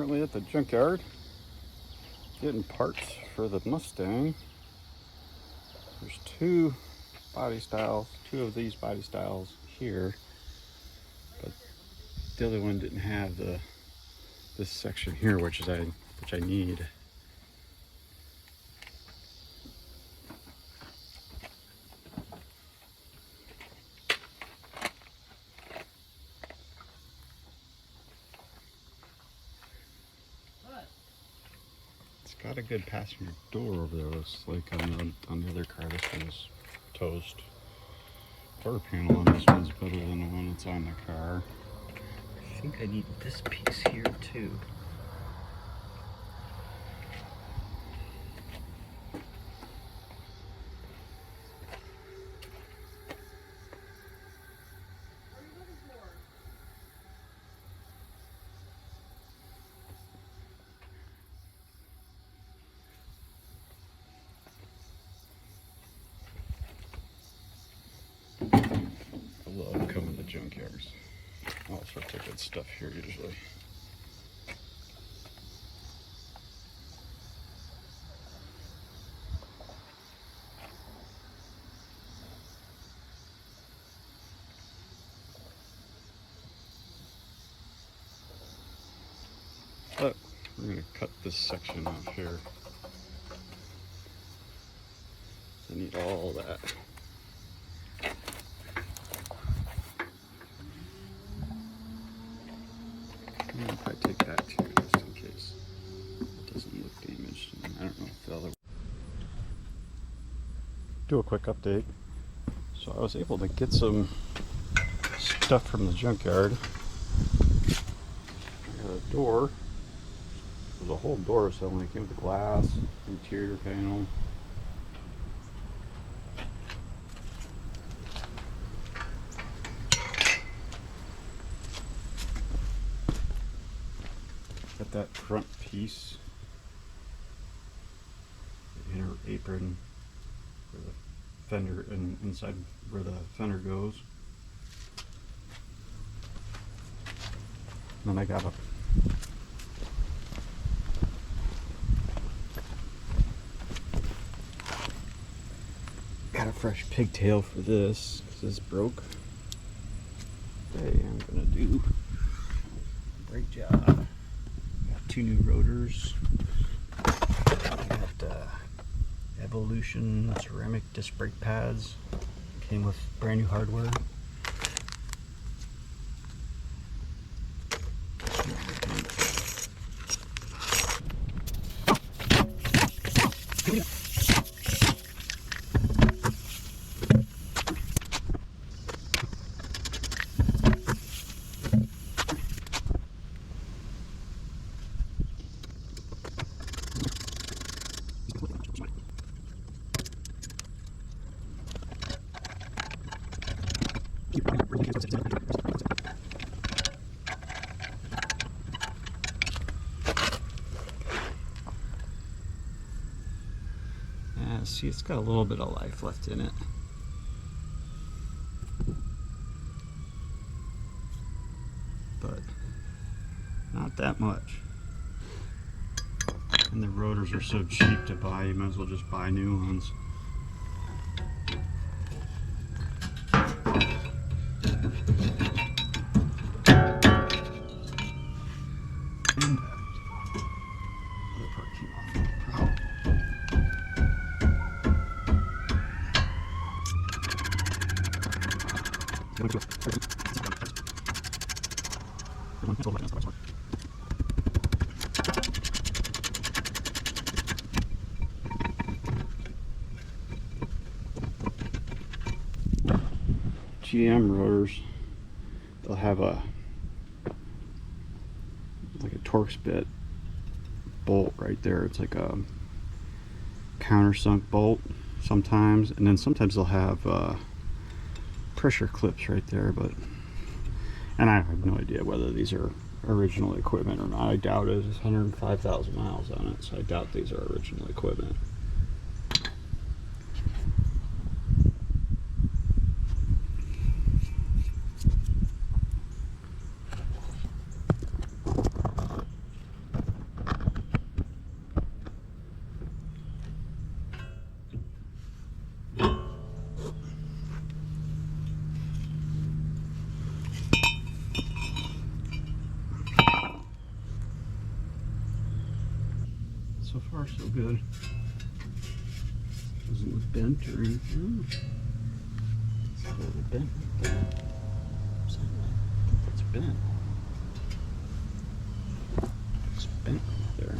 currently at the junkyard getting parts for the Mustang. There's two of these body styles here, but the other one didn't have this section here, which I need. Got a good passenger door over there. Looks like on the other car, this one's toast. Quarter panel on this one's better than the one that's on the car. I think I need this piece here too. I love coming to junkyards. All sorts of good stuff here usually. But we're going to cut this section off here. I need all that. I'll probably take that too, just in case it doesn't look damaged. And I don't know if the other. Do a quick update. So I was able to get some stuff from the junkyard. I got a door. There's a whole door assembly. It came with the glass, interior panel. Got that front piece, the inner apron for the fender and inside where the fender goes. And then I got a fresh pigtail for this because this broke. Today I'm gonna do a great job. Two new rotors. Got Evolution ceramic disc brake pads. Came with brand new hardware. See, it's got a little bit of life left in it. But not that much. And the rotors are so cheap to buy, you might as well just buy new ones. GM rotors, they'll have like a Torx bit bolt right there. It's like a countersunk bolt sometimes, and then sometimes they'll have pressure clips right there. And I have no idea whether these are original equipment or not. I doubt it. There's 105,000 miles on it, so I doubt these are original equipment. good. Doesn't look bent or anything. It's a little bent right there. I think that's bent. It's bent right there.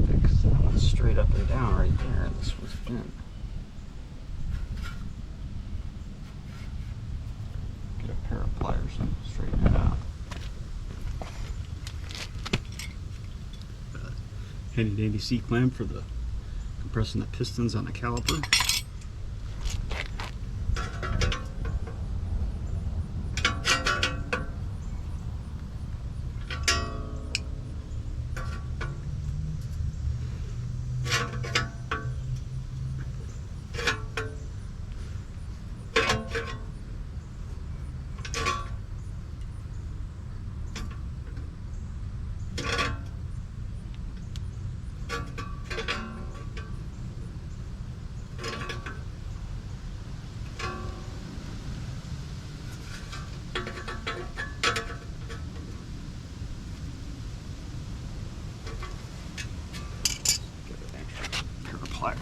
Fix that one straight up and down right there. This one's bent. Get a pair of pliers and straighten it out. Handy dandy C-clamp for the compressing the pistons on the caliper. Pliers.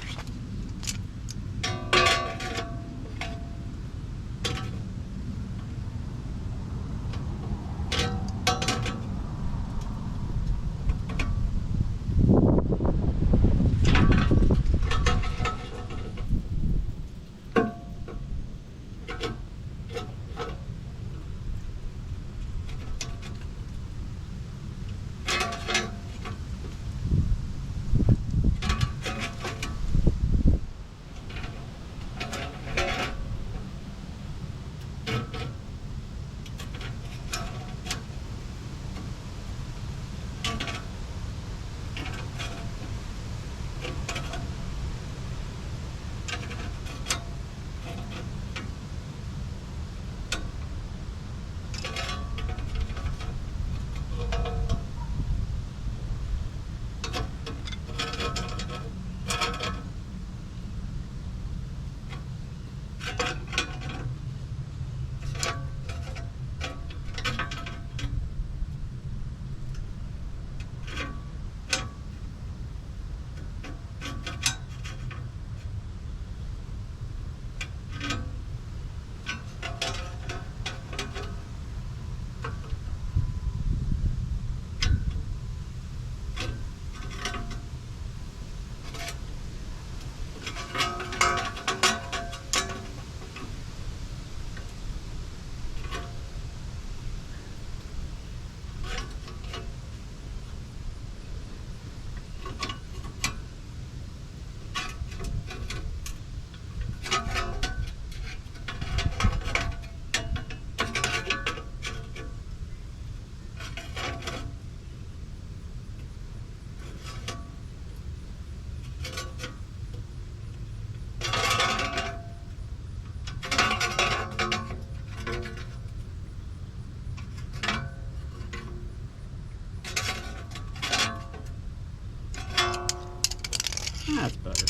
That's better.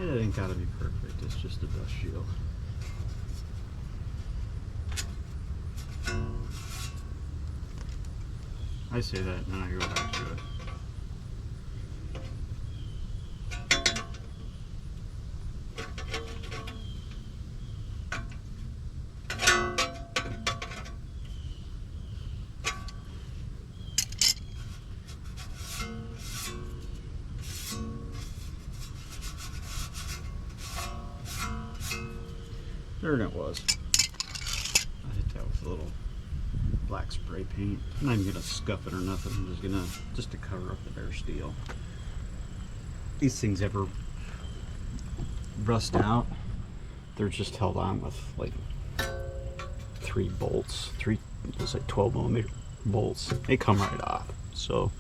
It ain't gotta be perfect, it's just a dust shield. I say that and then I go back to it. There it was. I hit that with a little black spray paint. I'm not even gonna scuff it or nothing. I'm just gonna to cover up the bare steel. These things ever rust out, they're just held on with like 3 bolts, it's like 12mm bolts. They come right off. So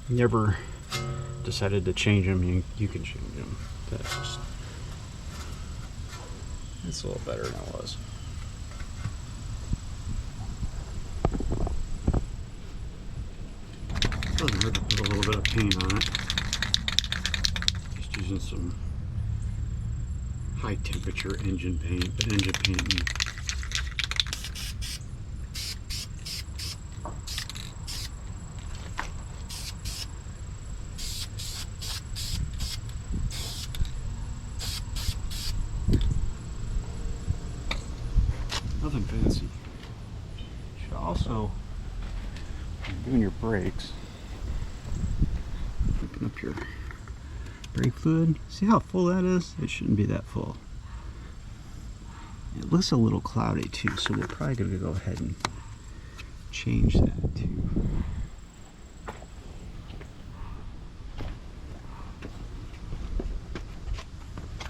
you never decided to change them, you can change them. That's just, it's a little better than it was. Doesn't hurt to put a little bit of paint on it. Just using some high temperature engine paint, but engine paint brakes. Open up your brake fluid. See how full that is? It shouldn't be that full. It looks a little cloudy too, so we're probably going to go ahead and change that too.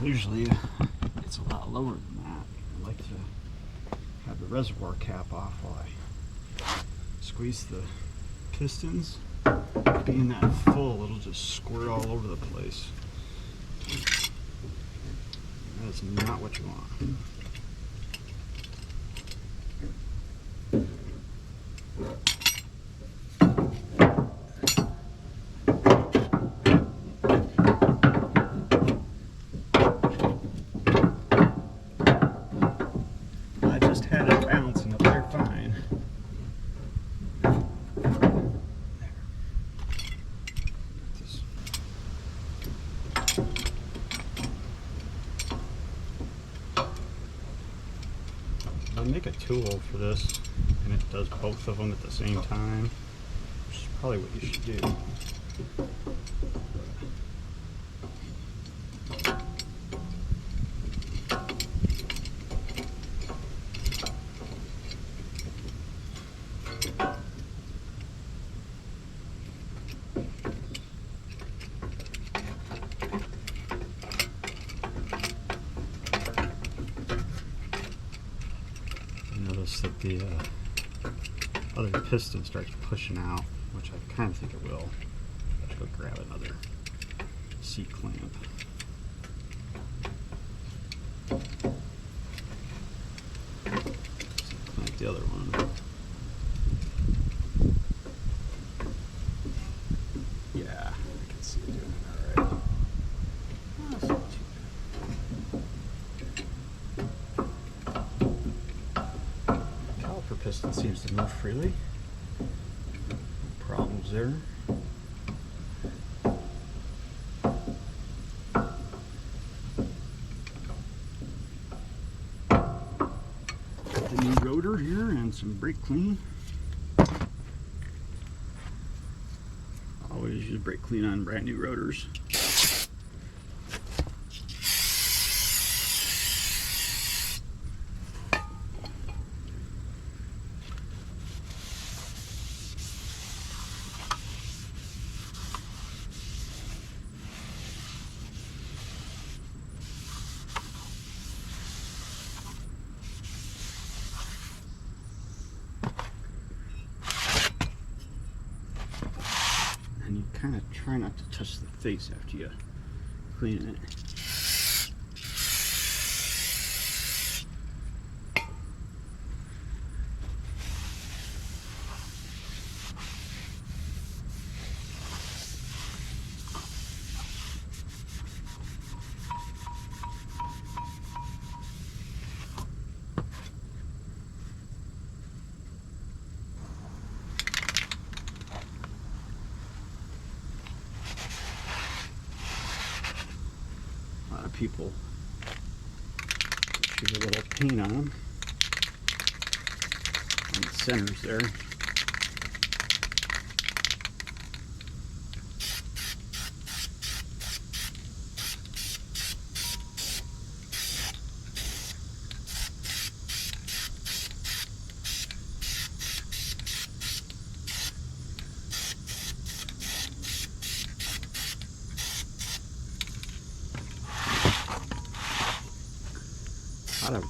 Usually it's a lot lower than that. I like to have the reservoir cap off while I squeeze the pistons. Being that full, it'll just squirt all over the place. That's not what you want. I just had it bouncing up there fine. I make a tool for this, and it does both of them at the same time, which is probably what you should do. Notice that the other piston starts pushing out, which I kind of think it will. Let's go grab another C-clamp. C-clamp the other one. Yeah, I can see it doing it alright. Oh, that's not too piston seems to move freely. No problems there. Got the new rotor here and some brake clean. Always use brake clean on brand new rotors. And you kind of try not to touch the face after you clean it. People choose a little paint on them on the centers there. A lot of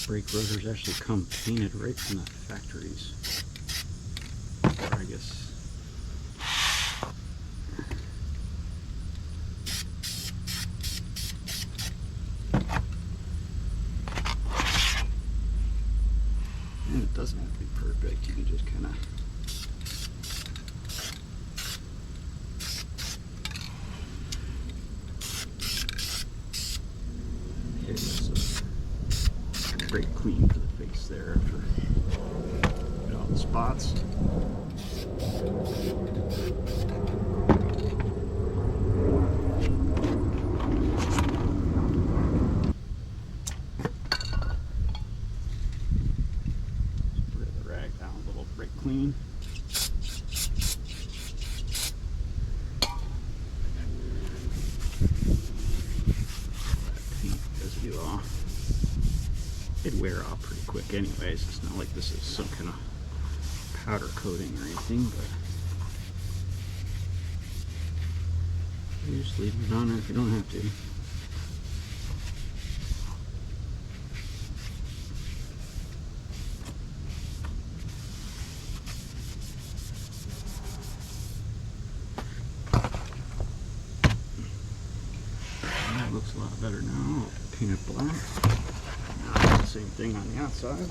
brake rotors actually come painted right from the factories. Or I guess and it doesn't have to be perfect. You can just kind of brake clean for the face there after get all the spots. Bring the rag down a little. clean. Residue off. It'd wear off pretty quick anyways. It's not like this is some kind of powder coating or anything, but you just leave it on there if you don't have to. That looks a lot better now. Paint it black. Now it's the same thing on the outside.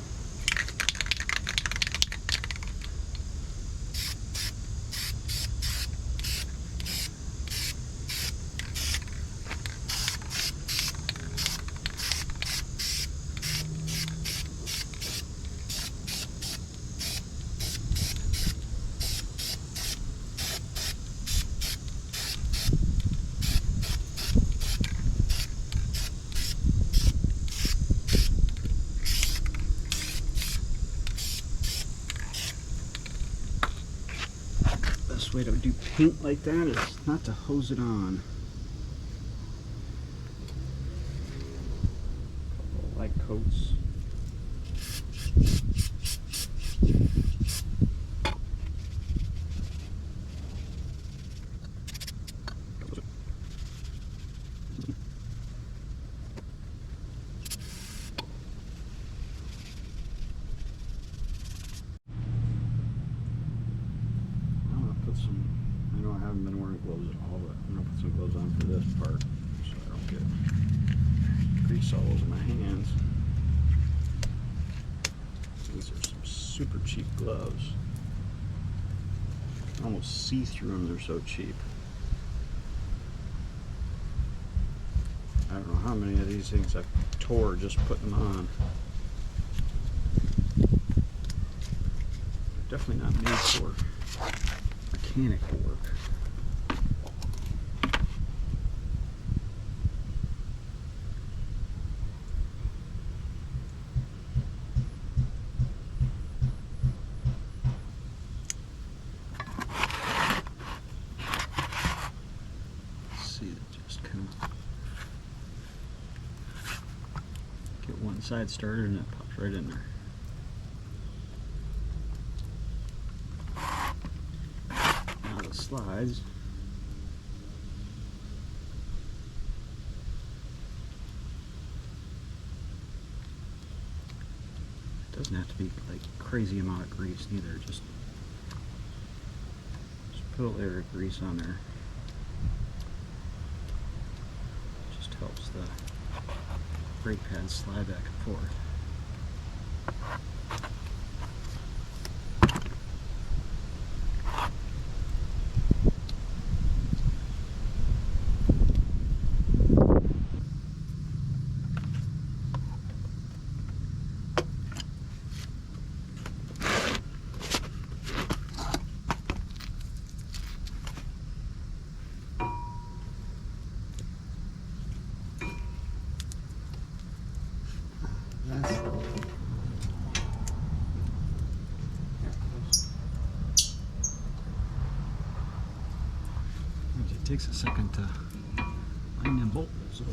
Best way to do paint like that is not to hose it on. Light coats. I know I haven't been wearing gloves at all, but I'm going to put some gloves on for this part so I don't get grease all over my hands. These are some super cheap gloves. You can almost see through them, they're so cheap. I don't know how many of these things I've tore just putting them on. They're definitely not made for mechanical work. Let's see, just kind of get one side started and it pops right in there. Slides. It doesn't have to be like crazy amount of grease neither. Just put a layer of grease on there. Just helps the brake pads slide back and forth. It takes a second to line them bolts. So.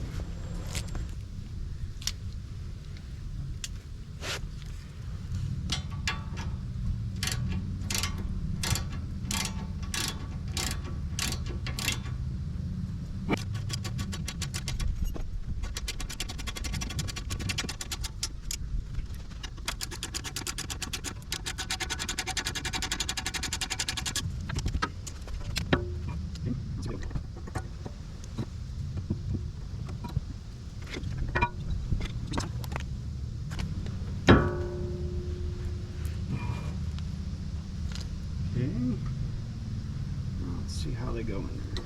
Let's see how they go in there.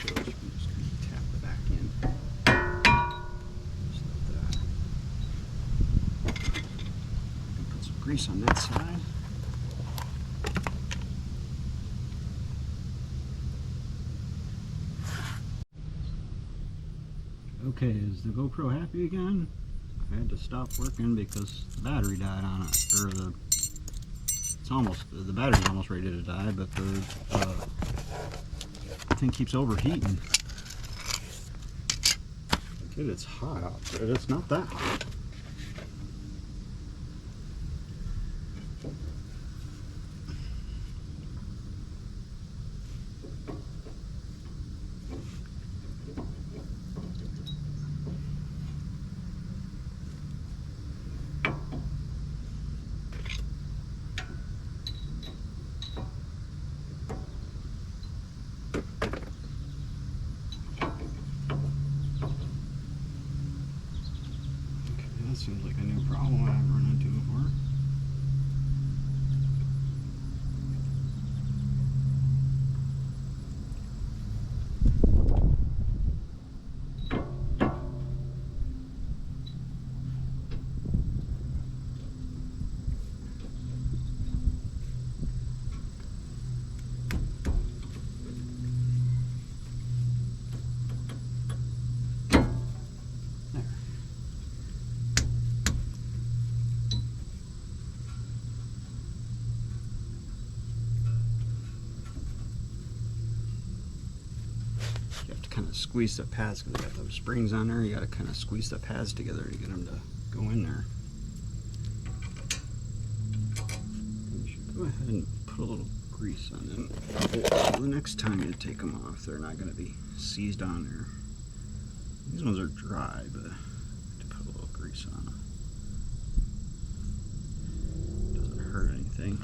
So just kind of tap the back in. grease on that side. Okay, is the GoPro happy again? I had to stop working because the battery died on it, or the battery's almost ready to die, but the thing keeps overheating. Dude, it's hot out there. It's not that hot. That seems like a new problem I've run into before. You have to kind of squeeze the pads because they got those springs on there. You got to kind of squeeze the pads together to get them to go in there. You should go ahead and put a little grease on them. The next time you take them off, they're not going to be seized on there. These ones are dry, but I have to put a little grease on them. Doesn't hurt anything.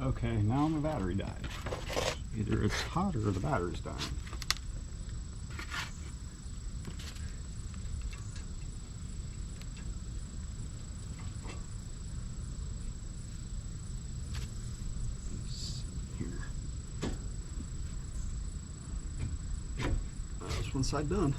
Okay, now my battery died. Either it's hot or the battery's dying. Here. That's one side done.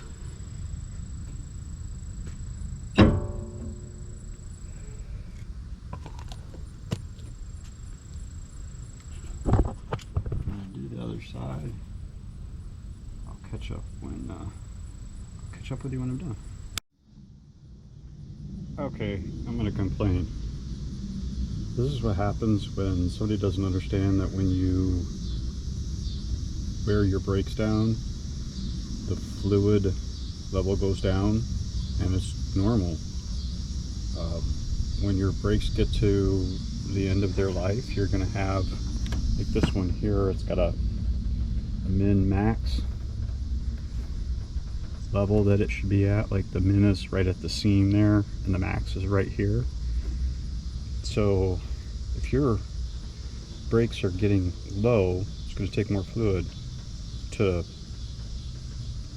Side. I'll catch up with you when I'm done. Okay, I'm gonna complain. This is what happens when somebody doesn't understand that when you wear your brakes down, the fluid level goes down, and it's normal. When your brakes get to the end of their life, you're gonna have, like this one here, it's got a min max level that it should be at. Like the min is right at the seam there and the max is right here. So if your brakes are getting low, it's going to take more fluid to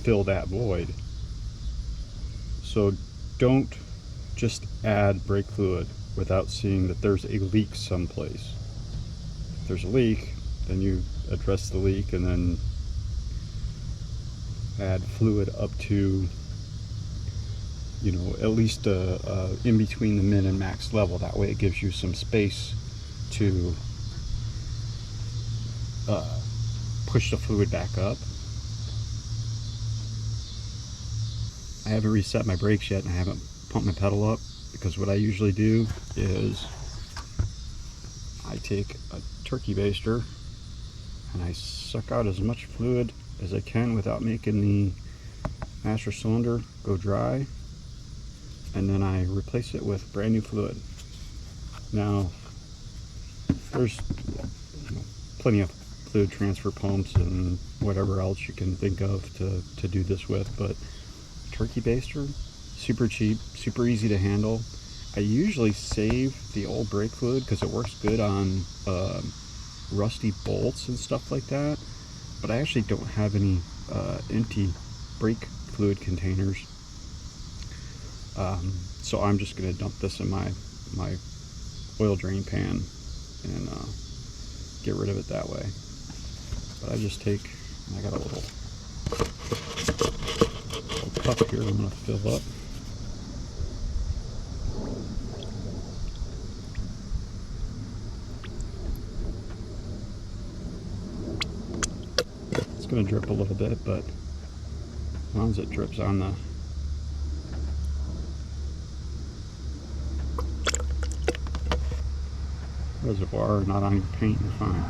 fill that void. So don't just add brake fluid without seeing that there's a leak someplace. there's a leak, then you address the leak and then add fluid up to, you know, at least in between the min and max level. That way it gives you some space to push the fluid back up. I haven't reset my brakes yet and I haven't pumped my pedal up, because what I usually do is I take a turkey baster and I suck out as much fluid as I can without making the master cylinder go dry, and then I replace it with brand new fluid. Now there's, you know, plenty of fluid transfer pumps and whatever else you can think of to do this with, but turkey baster, super cheap, super easy to handle. I usually save the old brake fluid because it works good on rusty bolts and stuff like that, but I actually don't have any empty brake fluid containers, so I'm just going to dump this in my oil drain pan and get rid of it that way. But I just take, I got a little cup here I'm going to fill up. It's going to drip a little bit, but as long as it drips on the reservoir, not on your paint, you're fine.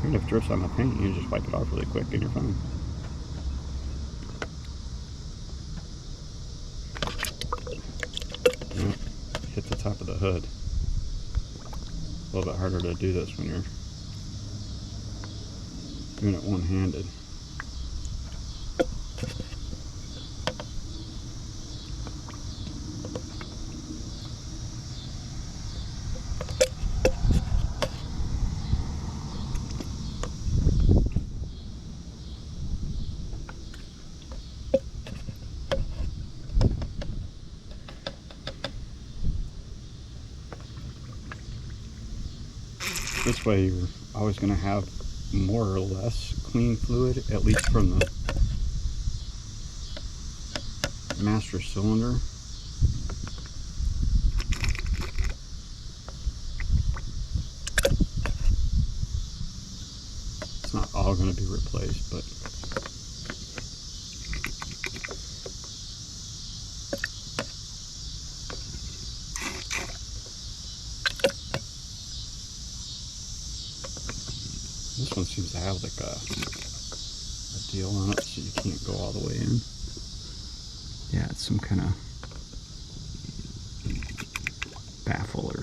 And if it drips on the paint, you just wipe it off really quick and you're fine. Yep. Hit the top of the hood. A little bit harder to do this when you're doing it one-handed. This way you're always going to have more or less clean fluid, at least from the master cylinder. It's not all going to be replaced, but this one seems to have like a deal on it, so you can't go all the way in. Yeah, it's some kind of baffle or